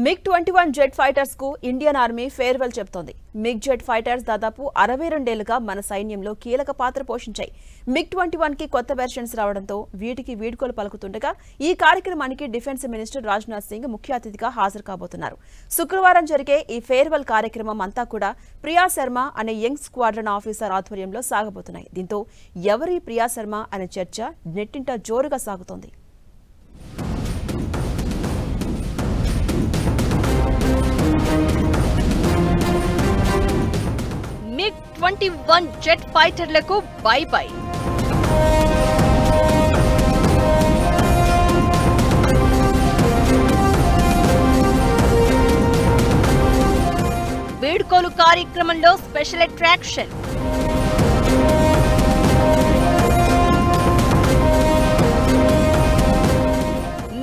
MiG-21 jet fighters కు Indian army farewell చెప్తోంది. MiG jet fighters దాదాపు 62 ఏళ్లుగా మన సైన్యంలో కీలక పాత్ర పోషించాయి. MiG-21 కి కొత్త వెర్షన్స్ రావడంతో వీటికి వీడ్కోలు పలుకుతుండగా ఈ కార్యక్రమానికి డిఫెన్స్ మినిస్టర్ రాజ్నాథ్ సింగ్ ముఖ్య అతిథిగా హాజరు కాబోతున్నారు. శుక్రవారం జరిగే ఈ ఫేర్వెల్ కార్యక్రమం అంతా కూడా ప్రియా శర్మ అనే యంగ్ స్క్వాడ్రన్ ఆఫీసర్ ఆధ్వర్యంలో సాగబోతున్నాయి. దీంతో ఎవరి ప్రియా శర్మ అనే చర్చ నెట్టింట జోరుగా సాగుతోంది. MiG-21 jet ఫైటర్లకు by by. వీడ్కోలు కార్యక్రమంలో స్పెషల్ అట్రాక్షన్.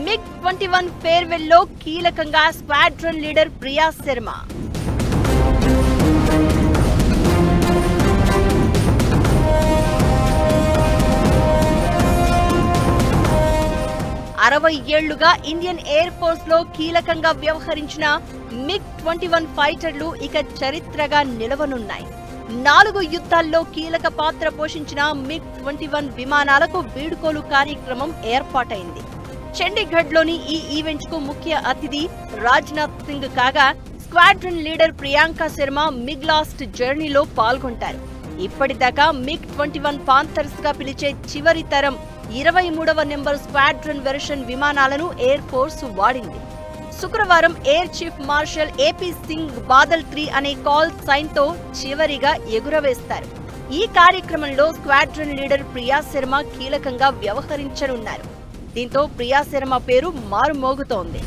MiG-21 ఫేర్వెల్ లో కీలకంగా స్క్వాడ్రన్ లీడర్ ప్రియా శర్మ. అరవై ఏళ్లుగా ఇండియన్ ఎయిర్ ఫోర్స్ లో కీలకంగా వ్యవహరించిన MiG-21 ఫైటర్లు ఇక చరిత్రగా నిలవనున్నాయి. 4 యుద్ధాల్లో కీలక పాత్ర పోషించిన MiG-21 విమానాలకు వీడ్కోలు కార్యక్రమం ఏర్పాటైంది. చండీగఢ్లోని ఈ ఈవెంట్ కు ముఖ్య అతిథి రాజ్నాథ్ సింగ్ కాగా squadron leader Priyanka Sharma MiG last జర్నీలో పాల్గొంటారు. ఇప్పటిదాకా MiG-21 పాంథర్స్ గా పిలిచే చివరి తరం 23వ నెంబర్ స్క్వాడ్రన్ వెర్షన్ విమానాలను ఎయిర్ ఫోర్స్ వాడింది. శుక్రవారం air chief marshal AP Singh Badal 3 అనే కాల్ సైన్ తో చివరిగా ఎగురవేస్తారు. ఈ కార్యక్రమంలో స్క్వాడ్రన్ లీడర్ ప్రియా శర్మ కీలకంగా వ్యవహరించనున్నారు. దీంతో ప్రియా శర్మ పేరు మారుమోగుతోంది.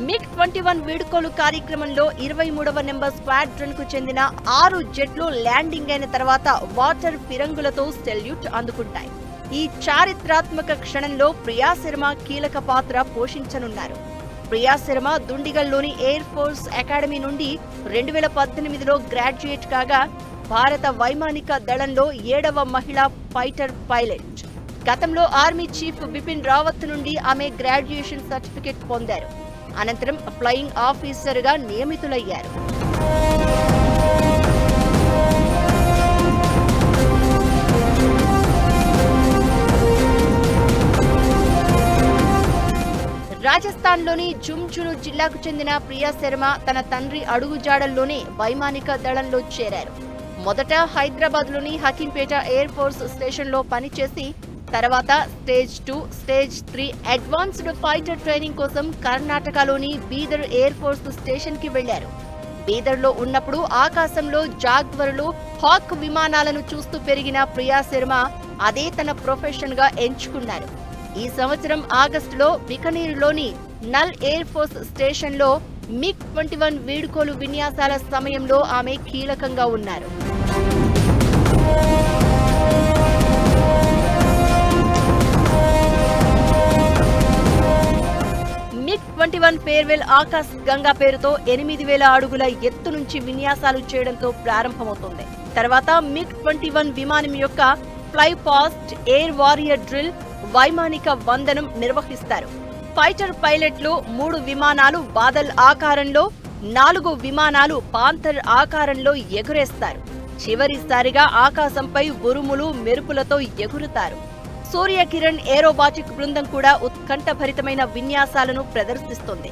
MiG-21 వీడ్కోలు కార్యక్రమంలో 23వ నెంబర్ స్క్వాడ్రన్ కు చెందిన 6 జెట్లు ల్యాండింగ్ అయిన తర్వాత వాటర్ ఫిరంగులతో సెల్యూట్ అందుకుంటాయి. ఈ చారిత్రాత్మక క్షణంలో ప్రియా శర్మ కీలక పాత్ర పోషించనున్నారు. ప్రియా శర్మ దుండిగల్లోని ఎయిర్ ఫోర్స్ అకాడమీ నుండి 2018లో గ్రాడ్యుయేట్ కాగా భారత వైమానిక దళంలో 7వ మహిళా ఫైటర్ పైలట్. గతంలో ఆర్మీ చీఫ్ బిపిన్ రావత్ నుండి ఆమె గ్రాడ్యుయేషన్ సర్టిఫికెట్ పొందారు. అనంతరం ఫ్లయింగ్ ఆఫీసర్ గా నియమితులయ్యారు. రాజస్థాన్లోని జుంఝును జిల్లాకు చెందిన ప్రియా శర్మ తన తండ్రి అడుగుజాడల్లోనే వైమానిక దళంలో చేరారు. మొదట హైదరాబాద్లోని హకీంపేట ఎయిర్ ఫోర్స్ స్టేషన్లో పనిచేసి తర్వాత stage 2, stage 3 advanced fighter training కోసం కర్ణాటకలోని బీదర్ ఎయిర్ ఫోర్స్ స్టేషన్ కి వెళ్లారు. బీదర్ లో ఉన్నప్పుడు ఆకాశంలో జాగ్వర్లు, హాక్ విమానాలను చూస్తూ పెరిగిన ప్రియా శర్మ అదే తన ప్రొఫెషన్ గా ఎంచుకున్నారు. ఈ సంవత్సరం ఆగస్టులో బికనీరులోని నల్ ఎయిర్ ఫోర్స్ స్టేషన్ లో MiG-21 వీడ్కోలు విన్యాసాల సమయంలో ఆమె కీలకంగా ఉన్నారు. MiG-21 ఫేర్వెల్ ఆకాశ్ గంగా పేరుతో 8000 అడుగుల ఎత్తు నుంచి విన్యాసాలు చేయడంతో ప్రారంభమవుతుంది. తర్వాత MiG-21 విమానం యొక్క fly past, air warrior drill, వైమానిక వందనం నిర్వహిస్తారు. ఫైటర్ పైలట్లు 3 విమానాలు బాదల్ ఆకారంలో, 4 విమానాలు పాంథర్ ఆకారంలో ఎగురేస్తారు. చివరిసారిగా ఆకాశంపై ఉరుములు, మెరుపులతో ఎగురుతారు. సూర్య కిరణ్ ఏరోబాటిక్ బృందం కూడా ఉత్కంఠభరితమైన విన్యాసాలను ప్రదర్శిస్తుంది.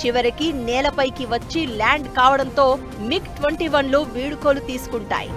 చివరికి నేలపైకి వచ్చి ల్యాండ్ కావడంతో MiG-21లు వీడ్కోలు తీసుకుంటాయి.